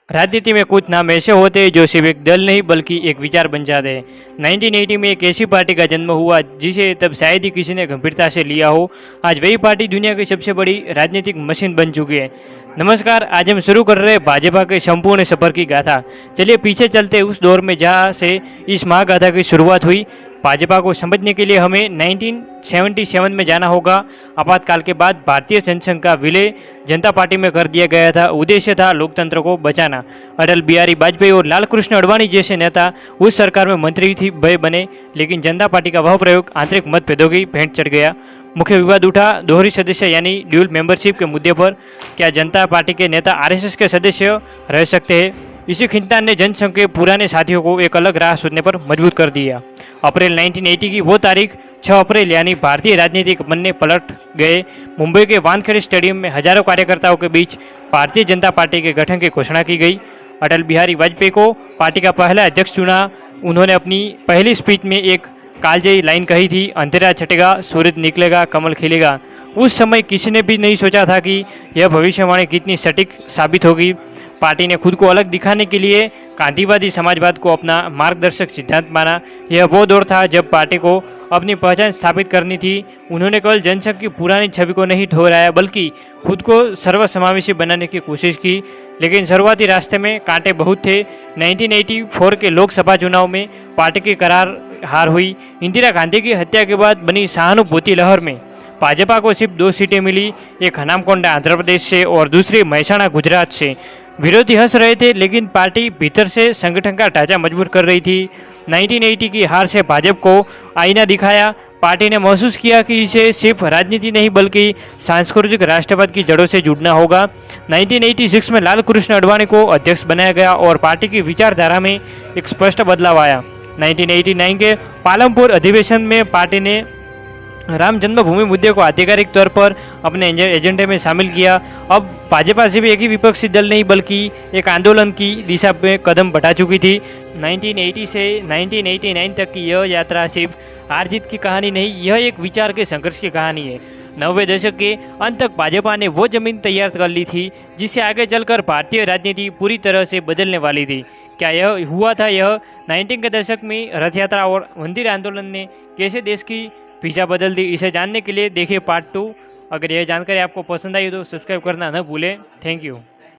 राजनीति में कुछ नाम ऐसे होते हैं जो सिर्फ एक दल नहीं बल्कि एक विचार बन जाते हैं। 1980 में एक ऐसी पार्टी का जन्म हुआ जिसे तब शायद ही किसी ने गंभीरता से लिया हो। आज वही पार्टी दुनिया की सबसे बड़ी राजनीतिक मशीन बन चुकी है। नमस्कार, आज हम शुरू कर रहे हैं भाजपा के संपूर्ण सफर की गाथा। चलिए पीछे चलते उस दौर में जहाँ से इस महागाथा की शुरुआत हुई। भाजपा को समझने के लिए हमें 1977 में जाना होगा। आपातकाल के बाद भारतीय जनसंघ का विलय जनता पार्टी में कर दिया गया था। उद्देश्य था लोकतंत्र को बचाना। अटल बिहारी वाजपेयी और लाल कृष्ण आडवाणी जैसे नेता उस सरकार में मंत्री थी भय बने, लेकिन जनता पार्टी का वह प्रयोग आंतरिक मतभेदों की भेंट चढ़ गया। मुख्य विवाद उठा दोहरी सदस्य यानी ड्यूल मेंबरशिप के मुद्दे पर। क्या जनता पार्टी के नेता आरएसएस के सदस्य रह सकते हैं? इसी खींचतान ने जनसंघ के पुराने साथियों को एक अलग राह सोचने पर मजबूर कर दिया। अप्रैल 1980 की वो तारीख 6 अप्रैल यानी भारतीय राजनीतिक पन्ने पलट गए। मुंबई के वानखेड़े स्टेडियम में हजारों कार्यकर्ताओं के बीच भारतीय जनता पार्टी के गठन की घोषणा की गई। अटल बिहारी वाजपेयी को पार्टी का पहला अध्यक्ष चुना। उन्होंने अपनी पहली स्पीच में एक कालजयी लाइन कही थी, अंधेरा छटेगा, सूरज निकलेगा, कमल खिलेगा। उस समय किसी ने भी नहीं सोचा था कि यह भविष्यवाणी कितनी सटीक साबित होगी। पार्टी ने खुद को अलग दिखाने के लिए गांधीवादी समाजवाद को अपना मार्गदर्शक सिद्धांत माना। यह वो दौर था जब पार्टी को अपनी पहचान स्थापित करनी थी। उन्होंने केवल जनसंघ की पुरानी छवि को नहीं ठहराया बल्कि खुद को सर्वसमावेशी बनाने की कोशिश की। लेकिन शुरुआती रास्ते में कांटे बहुत थे। 1984 के लोकसभा चुनाव में पार्टी की करार हार हुई। इंदिरा गांधी की हत्या के बाद बनी सहानुभूति लहर में भाजपा को सिर्फ 2 सीटें मिली, एक हनामकोंडा आंध्र प्रदेश से और दूसरी महसाणा गुजरात से। विरोधी हंस रहे थे, लेकिन पार्टी भीतर से संगठन का ढांचा मजबूत कर रही थी। 1980 की हार से भाजपा को आईना दिखाया। पार्टी ने महसूस किया कि इसे सिर्फ राजनीति नहीं बल्कि सांस्कृतिक राष्ट्रवाद की जड़ों से जुड़ना होगा। 1986 में लाल कृष्ण आडवाणी को अध्यक्ष बनाया गया और पार्टी की विचारधारा में एक स्पष्ट बदलाव आया। 1989 के पालमपुर अधिवेशन में पार्टी ने राम जन्मभूमि मुद्दे को आधिकारिक तौर पर अपने एजेंडे में शामिल किया। अब भाजपा सिर्फ एक ही विपक्षी दल नहीं बल्कि एक आंदोलन की दिशा में कदम बढ़ा चुकी थी। 1980 से 1989 तक की यह यात्रा सिर्फ हार जीत की कहानी नहीं, यह एक विचार के संघर्ष की कहानी है। 90 दशक के अंत तक भाजपा ने वो जमीन तैयार कर ली थी जिससे आगे चलकर भारतीय राजनीति पूरी तरह से बदलने वाली थी। क्या यह हुआ था? यह 19 के दशक में रथ यात्रा और मंदिर आंदोलन ने कैसे देश की पिज़्ज़ा बदल दी, इसे जानने के लिए देखिए पार्ट 2। अगर यह जानकारी आपको पसंद आई तो सब्सक्राइब करना न भूलें। Thank you.